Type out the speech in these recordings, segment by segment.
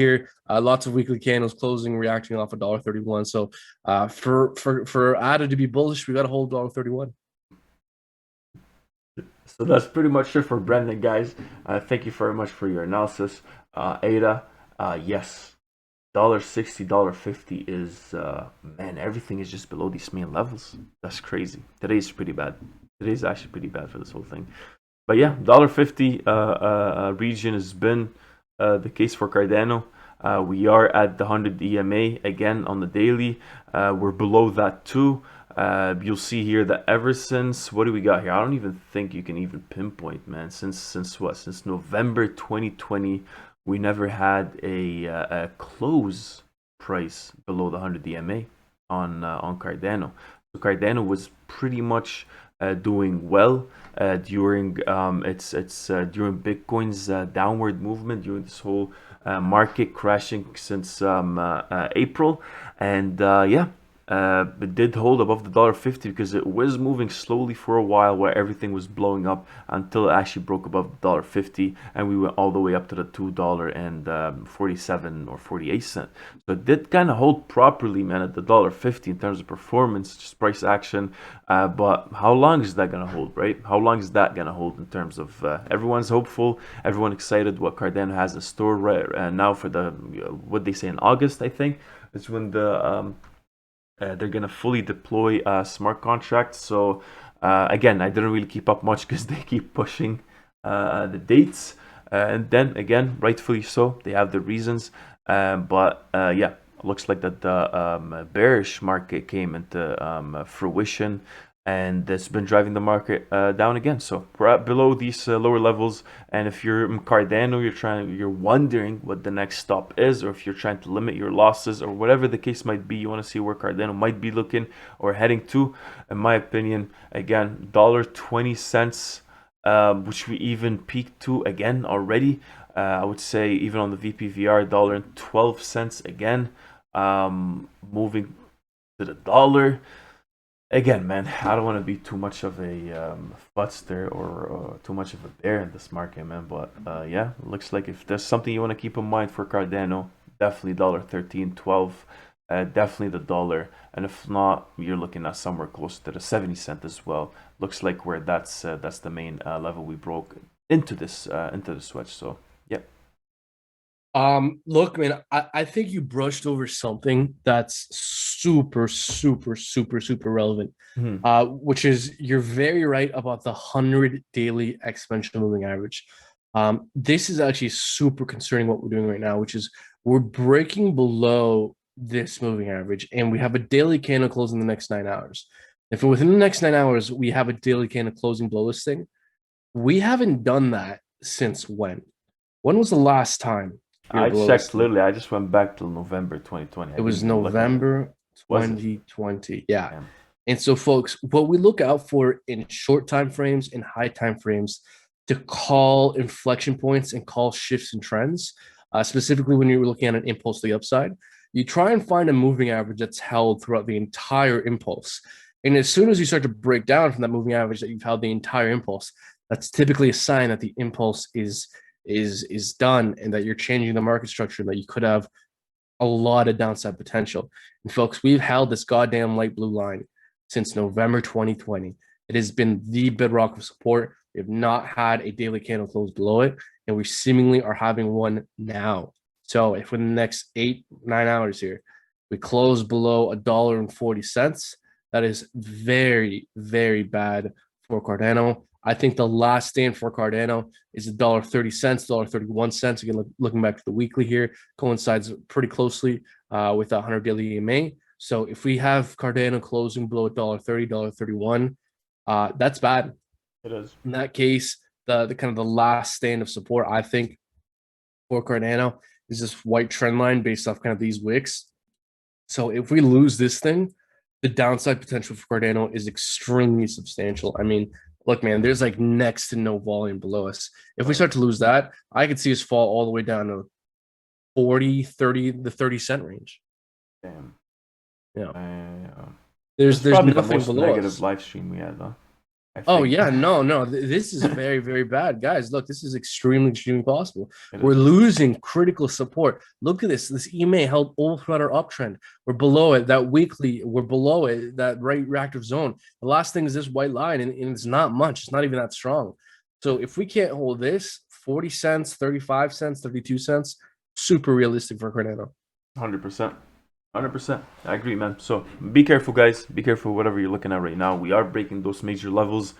here. Lots of weekly candles closing, reacting off $1.31. So for ADA to be bullish, we got to hold $1.31. So that's pretty much it for Brendan, guys. Thank you very much for your analysis. Ada, yes, $1.60, $1.50 is man, everything is just below these main levels. That's crazy. Today's pretty bad. Today's actually pretty bad for this whole thing. But yeah, $1.50 region has been the case for Cardano. We are at the 100 EMA again on the daily. We're below that too. You'll see here that ever since, what do we got here? I don't even think you can even pinpoint, man. Since what? Since November 2020, we never had a close price below the 100 EMA on Cardano. So Cardano was pretty much doing well during during Bitcoin's downward movement during this whole market crashing since April, and yeah, it did hold above the $1.50 because it was moving slowly for a while where everything was blowing up until it actually broke above the $1.50, and we went all the way up to the $2.47 or 48 cent. So it did kind of hold properly, man, at the $1.50 in terms of performance, just price action. But how long is that gonna hold, right? How long is that gonna hold in terms of everyone's hopeful, everyone excited what Cardano has in store right now for the what they say in August, I think, is when they're gonna fully deploy smart contracts. So again, I didn't really keep up much because they keep pushing the dates, and then again, rightfully so, they have the reasons. But yeah, looks like that the bearish market came into fruition, and that's been driving the market down again. So we're at below these lower levels, and if you're in Cardano, you're wondering what the next stop is, or if you're trying to limit your losses, or whatever the case might be, you want to see where Cardano might be looking or heading to. In my opinion, again, $1.20, which we even peaked to again already. I would say even on the VPVR, $1.12 again, moving to the dollar. Again, man, I don't want to be too much of a futster or too much of a bear in this market, man. But yeah, looks like if there's something you want to keep in mind for Cardano, definitely $1.13, 12, definitely the dollar. And if not, you're looking at somewhere close to the 70 cent as well. Looks like where that's the main level we broke into the switch. So yeah. Look, man, I think you brushed over something that's super relevant. Mhm. Which is you're very right about the 100 daily exponential moving average. This is actually super concerning what we're doing right now, which is we're breaking below this moving average, and we have a daily candle closing the next 9 hours. If within the next 9 hours we have a daily candle closing below this thing, we haven't done that since when? When was the last time we were I below this checked thing? literally. I just went back till November 2020. I It didn't was even look at it. November Was it? 2020. Yeah. Yeah. And so, folks, what we look out for in short time frames and high time frames to call inflection points and call shifts and trends, specifically when you're looking at an impulse to the upside, you try and find a moving average that's held throughout the entire impulse. And as soon as you start to break down from that moving average that you've held the entire impulse, that's typically a sign that the impulse is done and that you're changing the market structure and that you could have a lot of downside potential. And folks, we've held this goddamn light blue line since November 2020. It has been the bedrock of support. We have not had a daily candle close below it, and we seemingly are having one now. So if within the next 8, 9 hours here, we close below $1.40, that is very bad for Cardano. I think the last stand for Cardano is $1.30, $1.31. Again, looking back to the weekly here, coincides pretty closely with the 100 daily EMA. So if we have Cardano closing below $1.30, $1.31, that's bad. It is. In that case, the kind of the last stand of support, I think, for Cardano is this white trend line based off kind of these wicks. So if we lose this thing, the downside potential for Cardano is extremely substantial. I mean, look, man, there's like next to no volume below us. If we Right. start to lose that, I could see us fall all the way down to 40, 30, the 30 cent range. Damn. Yeah. Uh, There's That's there's probably the nothing most below negative us. live stream we had, huh? I Oh think. yeah, no, this is very, very bad, guys. Look, this is extremely possible. It We're is. losing critical support. Look at this. This EMA held all throughout our uptrend. We're below it. That weekly, we're below it. That right reactive zone. The last thing is this white line, and it's not much. It's not even that strong. So if we can't hold this, 40 cents, 35 cents, 32 cents, super realistic for Cardano. 100%. 100%. I agree, man. So be careful, guys. Be careful whatever you're looking at right now. We are breaking those major levels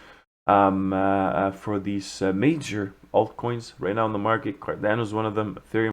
for these major altcoins right now in the market. Cardano is one of them. Ethereum